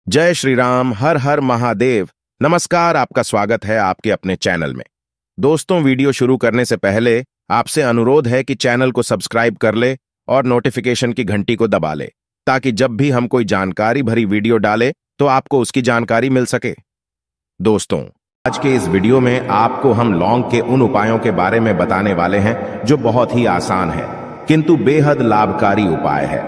जय श्री राम, हर हर महादेव। नमस्कार, आपका स्वागत है आपके अपने चैनल में। दोस्तों, वीडियो शुरू करने से पहले आपसे अनुरोध है कि चैनल को सब्सक्राइब कर ले और नोटिफिकेशन की घंटी को दबा ले, ताकि जब भी हम कोई जानकारी भरी वीडियो डालें तो आपको उसकी जानकारी मिल सके। दोस्तों, आज के इस वीडियो में आपको हम लौंग के उन उपायों के बारे में बताने वाले हैं जो बहुत ही आसान है किंतु बेहद लाभकारी उपाय है।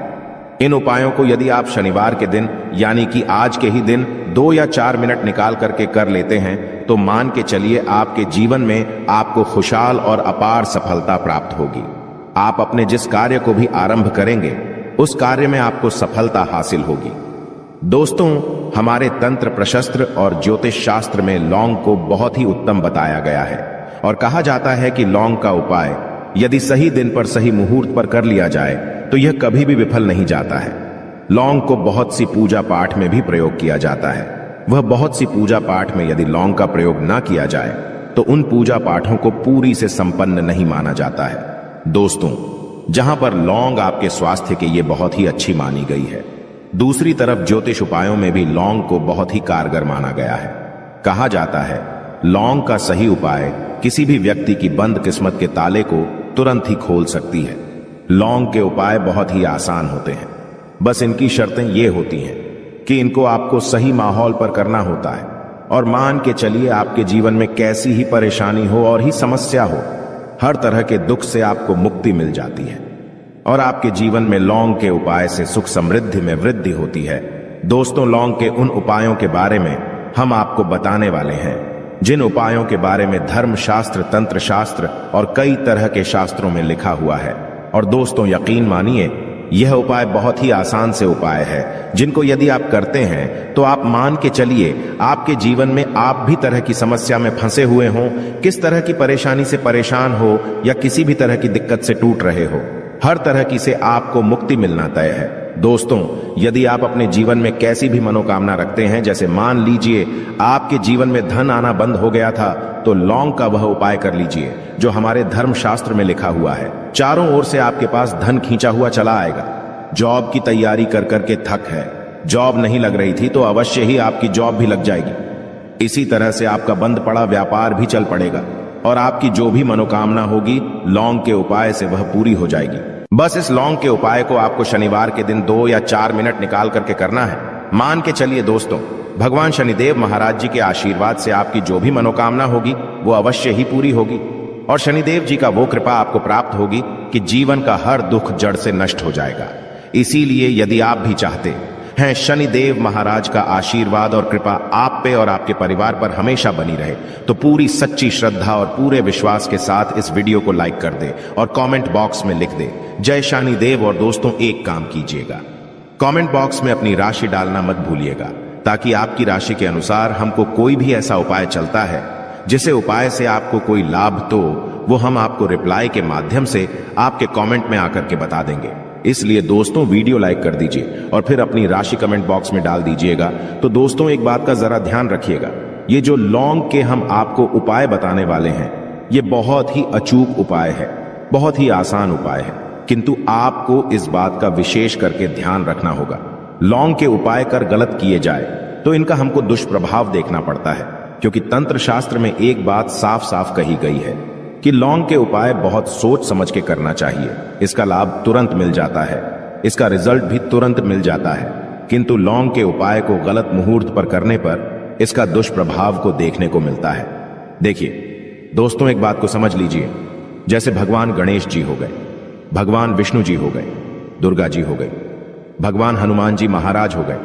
इन उपायों को यदि आप शनिवार के दिन यानी कि आज के ही दिन 2 या 4 मिनट निकाल करके कर लेते हैं तो मान के चलिए आपके जीवन में आपको खुशहाल और अपार सफलता प्राप्त होगी। आप अपने जिस कार्य को भी आरंभ करेंगे उस कार्य में आपको सफलता हासिल होगी। दोस्तों, हमारे तंत्र प्रशस्त्र और ज्योतिष शास्त्र में लौंग को बहुत ही उत्तम बताया गया है और कहा जाता है कि लौंग का उपाय यदि सही दिन पर सही मुहूर्त पर कर लिया जाए तो यह कभी भी विफल नहीं जाता है। लौंग को बहुत सी पूजा पाठ में भी प्रयोग किया जाता है। वह बहुत सी पूजा पाठ में यदि लौंग का प्रयोग ना किया जाए तो उन पूजा पाठों को पूरी से संपन्न नहीं माना जाता है। दोस्तों, जहां पर लौंग आपके स्वास्थ्य के लिए बहुत ही अच्छी मानी गई है, दूसरी तरफ ज्योतिष उपायों में भी लौंग को बहुत ही कारगर माना गया है। कहा जाता है लौंग का सही उपाय किसी भी व्यक्ति की बंद किस्मत के ताले को तुरंत ही खोल सकती है। लौंग के उपाय बहुत ही आसान होते हैं, बस इनकी शर्तें ये होती हैं कि इनको आपको सही माहौल पर करना होता है और मान के चलिए आपके जीवन में कैसी ही परेशानी हो और ही समस्या हो, हर तरह के दुख से आपको मुक्ति मिल जाती है और आपके जीवन में लौंग के उपाय से सुख समृद्धि में वृद्धि होती है। दोस्तों, लौंग के उन उपायों के बारे में हम आपको बताने वाले हैं जिन उपायों के बारे में धर्म शास्त्र, तंत्र शास्त्र और कई तरह के शास्त्रों में लिखा हुआ है। और दोस्तों, यकीन मानिए यह उपाय बहुत ही आसान से उपाय है जिनको यदि आप करते हैं तो आप मान के चलिए आपके जीवन में आप भी तरह की समस्या में फंसे हुए हों, किस तरह की परेशानी से परेशान हो या किसी भी तरह की दिक्कत से टूट रहे हो, हर तरह की से आपको मुक्ति मिलना तय है। दोस्तों, यदि आप अपने जीवन में कैसी भी मनोकामना रखते हैं, जैसे मान लीजिए आपके जीवन में धन आना बंद हो गया था, तो लौंग का वह उपाय कर लीजिए जो हमारे धर्म शास्त्र में लिखा हुआ है। चारों ओर से आपके पास धन खींचा हुआ चला आएगा। जॉब की तैयारी कर करके थक है, जॉब नहीं लग रही थी तो अवश्य ही आपकी जॉब भी लग जाएगी। इसी तरह से आपका बंद पड़ा व्यापार भी चल पड़ेगा और आपकी जो भी मनोकामना होगी लौंग के उपाय से वह पूरी हो जाएगी। बस इस लौंग के उपाय को आपको शनिवार के दिन 2 या 4 मिनट निकाल करके करना है। मान के चलिए दोस्तों, भगवान शनिदेव महाराज जी के आशीर्वाद से आपकी जो भी मनोकामना होगी वो अवश्य ही पूरी होगी और शनिदेव जी का वो कृपा आपको प्राप्त होगी कि जीवन का हर दुख जड़ से नष्ट हो जाएगा। इसीलिए यदि आप भी चाहते हैं शनिदेव महाराज का आशीर्वाद और कृपा आप पे और आपके परिवार पर हमेशा बनी रहे, तो पूरी सच्ची श्रद्धा और पूरे विश्वास के साथ इस वीडियो को लाइक कर दे और कमेंट बॉक्स में लिख दे जय शनिदेव। और दोस्तों, एक काम कीजिएगा, कमेंट बॉक्स में अपनी राशि डालना मत भूलिएगा, ताकि आपकी राशि के अनुसार हमको कोई भी ऐसा उपाय चलता है जिसे उपाय से आपको कोई लाभ तो वो हम आपको रिप्लाई के माध्यम से आपके कमेंट में आकर के बता देंगे। इसलिए दोस्तों, वीडियो लाइक कर दीजिए और फिर अपनी राशि कमेंट बॉक्स में डाल दीजिएगा। तो दोस्तों, एक बात का जरा ध्यान रखिएगा, ये जो लौंग के हम आपको उपाय बताने वाले हैं ये बहुत ही अचूक उपाय है, बहुत ही आसान उपाय है, किंतु आपको इस बात का विशेष करके ध्यान रखना होगा। लौंग के उपाय कर गलत किए जाए तो इनका हमको दुष्प्रभाव देखना पड़ता है, क्योंकि तंत्र शास्त्र में एक बात साफ साफ कही गई है कि लौंग के उपाय बहुत सोच समझ के करना चाहिए। इसका लाभ तुरंत मिल जाता है, इसका रिजल्ट भी तुरंत मिल जाता है, किंतु लौंग के उपाय को गलत मुहूर्त पर करने पर इसका दुष्प्रभाव को देखने को मिलता है। देखिए दोस्तों, एक बात को समझ लीजिए, जैसे भगवान गणेश जी हो गए, भगवान विष्णु जी हो गए, दुर्गा जी हो गई, भगवान हनुमान जी महाराज हो गए,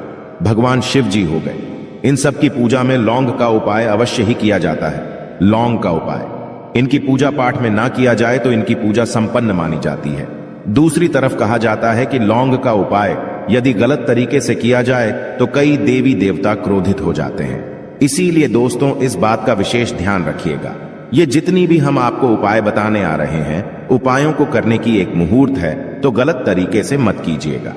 भगवान शिव जी हो गए, इन सब की पूजा में लौंग का उपाय अवश्य ही किया जाता है। लौंग का उपाय इनकी पूजा पाठ में ना किया जाए तो इनकी पूजा संपन्न मानी जाती है। दूसरी तरफ कहा जाता है कि लौंग का उपाय यदि गलत तरीके से किया जाए तो कई देवी देवता क्रोधित हो जाते हैं। इसीलिए दोस्तों, इस बात का विशेष ध्यान रखिएगा। ये जितनी भी हम आपको उपाय बताने आ रहे हैं, उपायों को करने की एक मुहूर्त है, तो गलत तरीके से मत कीजिएगा।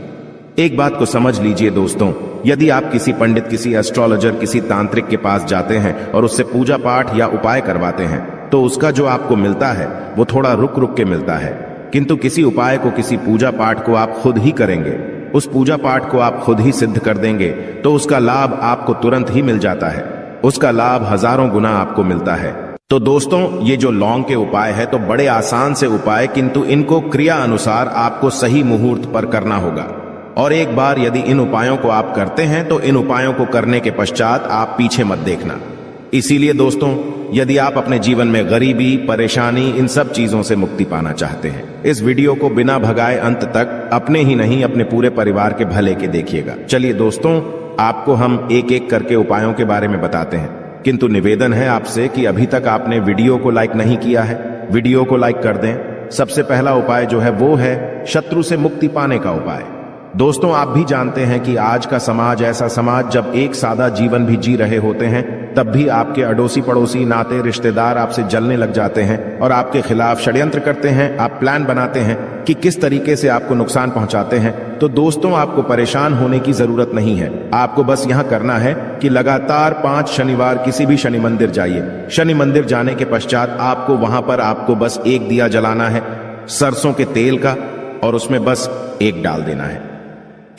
एक बात को समझ लीजिए दोस्तों, यदि आप किसी पंडित, किसी एस्ट्रोलॉजर, किसी तांत्रिक के पास जाते हैं और उससे पूजा पाठ या उपाय करवाते हैं तो उसका जो आपको मिलता है वो थोड़ा रुक रुक के मिलता है, किंतु किसी उपाय को, किसी पूजा पाठ को आप खुद ही करेंगे उस पूजा पाठ को आप खुद ही सिद्ध कर देंगे तो उसका लाभ आपको तुरंत ही मिल जाता है। उसका लाभ हजारों गुना आपको मिलता है। तो दोस्तों, ये जो लौंग के उपाय है तो बड़े आसान से उपाय, किंतु इनको क्रिया अनुसार आपको सही मुहूर्त पर करना होगा। और एक बार यदि इन उपायों को आप करते हैं तो इन उपायों को करने के पश्चात आप पीछे मत देखना। इसीलिए दोस्तों, यदि आप अपने जीवन में गरीबी, परेशानी, इन सब चीजों से मुक्ति पाना चाहते हैं, इस वीडियो को बिना भगाए अंत तक अपने ही नहीं अपने पूरे परिवार के भले के देखिएगा। चलिए दोस्तों, आपको हम एक एक करके उपायों के बारे में बताते हैं, किंतु निवेदन है आपसे कि अभी तक आपने वीडियो को लाइक नहीं किया है, वीडियो को लाइक कर दें। सबसे पहला उपाय जो है वो है शत्रु से मुक्ति पाने का उपाय। दोस्तों, आप भी जानते हैं कि आज का समाज ऐसा समाज जब एक सादा जीवन भी जी रहे होते हैं तब भी आपके अड़ोसी पड़ोसी, नाते रिश्तेदार आपसे जलने लग जाते हैं और आपके खिलाफ षड्यंत्र करते हैं। आप प्लान बनाते हैं कि किस तरीके से आपको नुकसान पहुंचाते हैं। तो दोस्तों, आपको परेशान होने की जरूरत नहीं है। आपको बस यहां करना है कि लगातार 5 शनिवार किसी भी शनि मंदिर जाइए। शनि मंदिर जाने के पश्चात आपको वहां पर आपको बस एक दिया जलाना है सरसों के तेल का, और उसमें बस एक डाल देना है।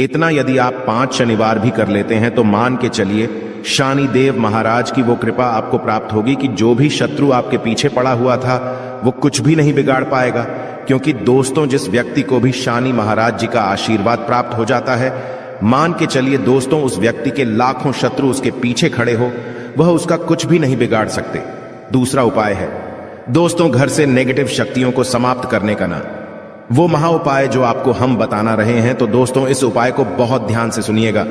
इतना यदि आप 5 शनिवार भी कर लेते हैं तो मान के चलिए शनिदेव महाराज की वो कृपा आपको प्राप्त होगी कि जो भी शत्रु आपके पीछे पड़ा हुआ था वो कुछ भी नहीं बिगाड़ पाएगा। क्योंकि दोस्तों, जिस व्यक्ति को भी शनि महाराज जी का आशीर्वाद प्राप्त हो जाता है, मान के चलिए दोस्तों, उस व्यक्ति के लाखों शत्रु उसके पीछे खड़े हो, वह उसका कुछ भी नहीं बिगाड़ सकते। दूसरा उपाय है दोस्तों, घर से नेगेटिव शक्तियों को समाप्त करने का ना, वो महा उपाय जो आपको हम बताना रहे हैं। तो दोस्तों, इस उपाय को बहुत ध्यान से सुनिएगा।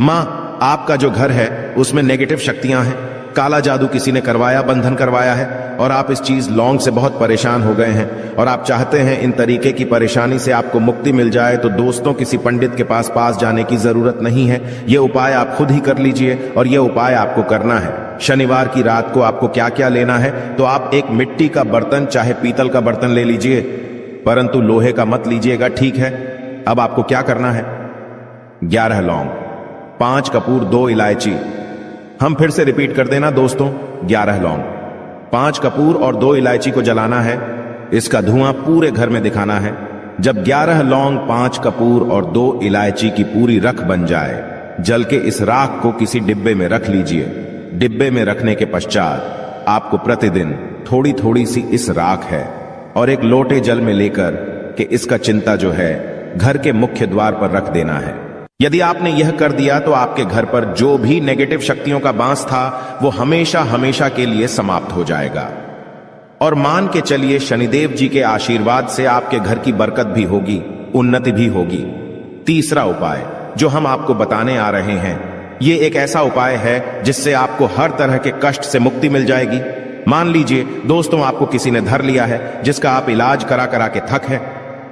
माँ, आपका जो घर है उसमें नेगेटिव शक्तियां हैं, काला जादू किसी ने करवाया, बंधन करवाया है, और आप इस चीज लौंग से बहुत परेशान हो गए हैं और आप चाहते हैं इन तरीके की परेशानी से आपको मुक्ति मिल जाए। तो दोस्तों, किसी पंडित के पास जाने की जरूरत नहीं है। ये उपाय आप खुद ही कर लीजिए और ये उपाय आपको करना है। शनिवार की रात को आपको क्या क्या लेना है, तो आप एक मिट्टी का बर्तन, चाहे पीतल का बर्तन ले लीजिए, परंतु लोहे का मत लीजिएगा, ठीक है। अब आपको क्या करना है, 11 लौंग, 5 कपूर, 2 इलायची। हम फिर से रिपीट कर देना दोस्तों, 11 लौंग, 5 कपूर और 2 इलायची को जलाना है। इसका धुआं पूरे घर में दिखाना है। जब 11 लौंग, 5 कपूर और 2 इलायची की पूरी रख बन जाए, जल के इस राख को किसी डिब्बे में रख लीजिए। डिब्बे में रखने के पश्चात आपको प्रतिदिन थोड़ी थोड़ी सी इस राख है और एक लोटे जल में लेकर के इसका चिंता जो है घर के मुख्य द्वार पर रख देना है। यदि आपने यह कर दिया तो आपके घर पर जो भी नेगेटिव शक्तियों का बांस था वो हमेशा हमेशा के लिए समाप्त हो जाएगा। और मान के चलिए शनिदेव जी के आशीर्वाद से आपके घर की बरकत भी होगी, उन्नति भी होगी। तीसरा उपाय जो हम आपको बताने आ रहे हैं, ये एक ऐसा उपाय है जिससे आपको हर तरह के कष्ट से मुक्ति मिल जाएगी। मान लीजिए दोस्तों, आपको किसी ने धर लिया है जिसका आप इलाज करा करा के थक है,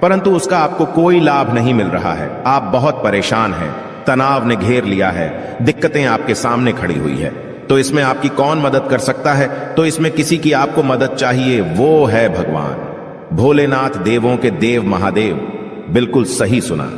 परंतु उसका आपको कोई लाभ नहीं मिल रहा है। आप बहुत परेशान हैं, तनाव ने घेर लिया है, दिक्कतें आपके सामने खड़ी हुई है। तो इसमें आपकी कौन मदद कर सकता है? तो इसमें किसी की आपको मदद चाहिए, वो है भगवान भोलेनाथ, देवों के देव महादेव। बिल्कुल सही सुना।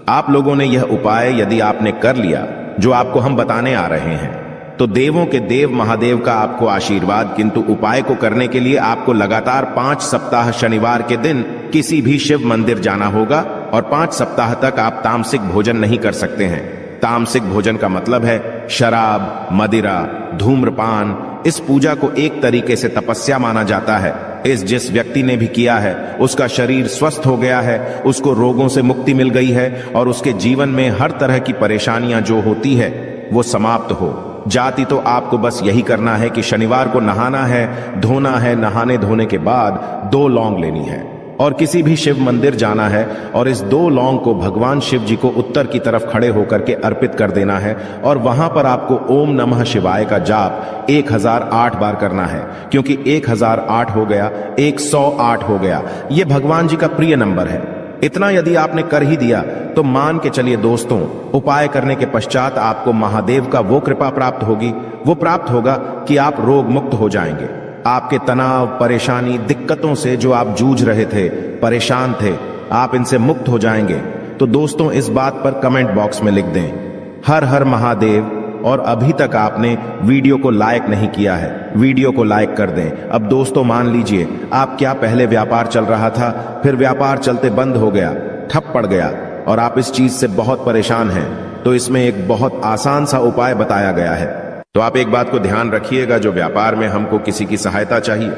आप लोगों ने यह उपाय यदि आपने कर लिया जो आपको हम बताने आ रहे हैं, तो देवों के देव महादेव का आपको आशीर्वाद। किंतु उपाय को करने के लिए आपको लगातार 5 सप्ताह शनिवार के दिन किसी भी शिव मंदिर जाना होगा और 5 सप्ताह तक आप तामसिक भोजन नहीं कर सकते हैं। तामसिक भोजन का मतलब है शराब, मदिरा, धूम्रपान। इस पूजा को एक तरीके से तपस्या माना जाता है। जिस व्यक्ति ने भी किया है उसका शरीर स्वस्थ हो गया है, उसको रोगों से मुक्ति मिल गई है और उसके जीवन में हर तरह की परेशानियां जो होती है वो समाप्त हो जाती। तो आपको बस यही करना है कि शनिवार को नहाना है, धोना है, नहाने धोने के बाद 2 लौंग लेनी है और किसी भी शिव मंदिर जाना है और इस 2 लौंग को भगवान शिव जी को उत्तर की तरफ खड़े होकर के अर्पित कर देना है। और वहां पर आपको ओम नमः शिवाय का जाप 1008 बार करना है, क्योंकि 1008 हो गया, 108 हो गया, ये भगवान जी का प्रिय नंबर है। इतना यदि आपने कर ही दिया तो मान के चलिए दोस्तों, उपाय करने के पश्चात आपको महादेव का वो कृपा प्राप्त होगी, वो प्राप्त होगा कि आप रोग मुक्त हो जाएंगे। आपके तनाव, परेशानी, दिक्कतों से जो आप जूझ रहे थे, परेशान थे, आप इनसे मुक्त हो जाएंगे। तो दोस्तों, इस बात पर कमेंट बॉक्स में लिख दें हर हर महादेव। और अभी तक आपने वीडियो को लाइक नहीं किया है, वीडियो को लाइक कर दें। अब दोस्तों मान लीजिए आप क्या पहले व्यापार चल रहा था, फिर व्यापार चलते बंद हो गया, ठप पड़ गया, और आप इस चीज से बहुत परेशान हैं, तो इसमें एक बहुत आसान सा उपाय बताया गया है। तो आप एक बात को ध्यान रखिएगा, जो व्यापार में हमको किसी की सहायता चाहिए,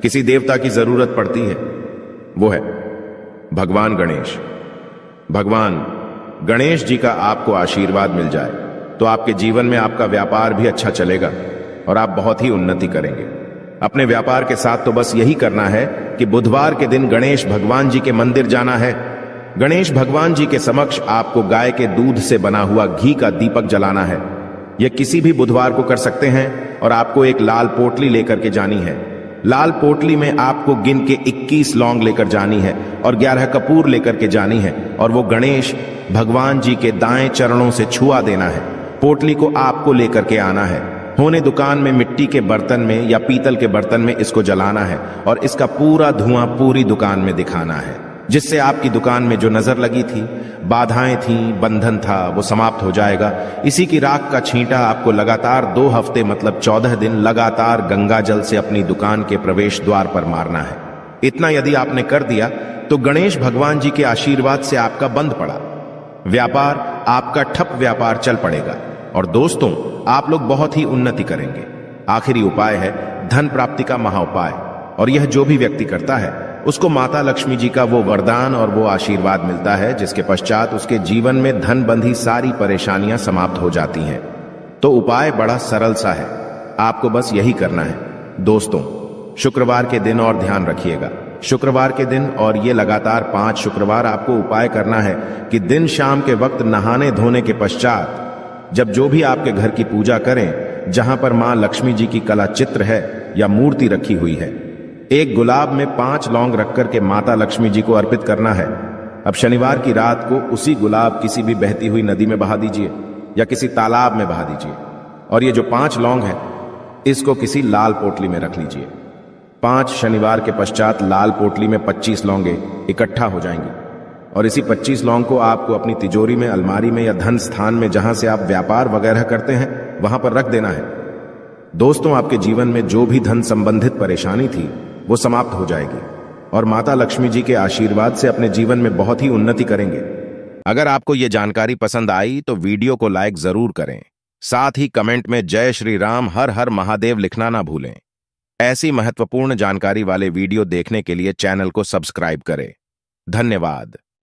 किसी देवता की जरूरत पड़ती है, वो है भगवान गणेश। भगवान गणेश जी का आपको आशीर्वाद मिल जाए तो आपके जीवन में आपका व्यापार भी अच्छा चलेगा और आप बहुत ही उन्नति करेंगे। अपने व्यापार के साथ तो बस यही करना है कि बुधवार के दिन गणेश भगवान जी के मंदिर जाना है। गणेश भगवान जी के समक्ष आपको गाय के दूध से बना हुआ घी का दीपक जलाना है। यह किसी भी बुधवार को कर सकते हैं और आपको एक लाल पोटली लेकर के जानी है। लाल पोटली में आपको गिन के 21 लौंग लेकर जानी है और 11 कपूर लेकर के जानी है और वो गणेश भगवान जी के दाएं चरणों से छुआ देना है। पोटली को आपको लेकर के आना है। होने दुकान में मिट्टी के बर्तन में या पीतल के बर्तन में इसको जलाना है और इसका पूरा धुआं पूरी दुकान में दिखाना है, जिससे आपकी दुकान में जो नजर लगी थी, बाधाएं थी, बंधन था, वो समाप्त हो जाएगा। इसी की राख का छींटा आपको लगातार 2 हफ्ते मतलब 14 दिन लगातार गंगा जल से अपनी दुकान के प्रवेश द्वार पर मारना है। इतना यदि आपने कर दिया तो गणेश भगवान जी के आशीर्वाद से आपका बंद पड़ा व्यापार, आपका ठप व्यापार चल पड़ेगा और दोस्तों आप लोग बहुत ही उन्नति करेंगे। आखिरी उपाय है धन प्राप्ति का महाउपाय, और यह जो भी व्यक्ति करता है उसको माता लक्ष्मी जी का वो वरदान और वो आशीर्वाद मिलता है, जिसके पश्चात उसके जीवन में धन बंधी सारी परेशानियां समाप्त हो जाती हैं। तो उपाय बड़ा सरल सा है, आपको बस यही करना है। दोस्तों शुक्रवार के दिन और ध्यान रखिएगा, शुक्रवार के दिन और ये लगातार 5 शुक्रवार आपको उपाय करना है कि दिन शाम के वक्त नहाने धोने के पश्चात जब जो भी आपके घर की पूजा करें, जहां पर मां लक्ष्मी जी की कला चित्र है या मूर्ति रखी हुई है, एक गुलाब में 5 लौंग रख करके माता लक्ष्मी जी को अर्पित करना है। अब शनिवार की रात को उसी गुलाब किसी भी बहती हुई नदी में बहा दीजिए या किसी तालाब में बहा दीजिए और ये जो 5 लौंग है इसको किसी लाल पोटली में रख लीजिए। 5 शनिवार के पश्चात लाल पोटली में 25 लौंगे इकट्ठा हो जाएंगी और इसी 25 लौंग को आपको अपनी तिजोरी में, अलमारी में या धन स्थान में जहां से आप व्यापार वगैरह करते हैं वहां पर रख देना है। दोस्तों आपके जीवन में जो भी धन संबंधित परेशानी थी वो समाप्त हो जाएगी और माता लक्ष्मी जी के आशीर्वाद से अपने जीवन में बहुत ही उन्नति करेंगे। अगर आपको ये जानकारी पसंद आई तो वीडियो को लाइक जरूर करें, साथ ही कमेंट में जय श्री राम हर हर महादेव लिखना ना भूलें। ऐसी महत्वपूर्ण जानकारी वाले वीडियो देखने के लिए चैनल को सब्सक्राइब करें। धन्यवाद।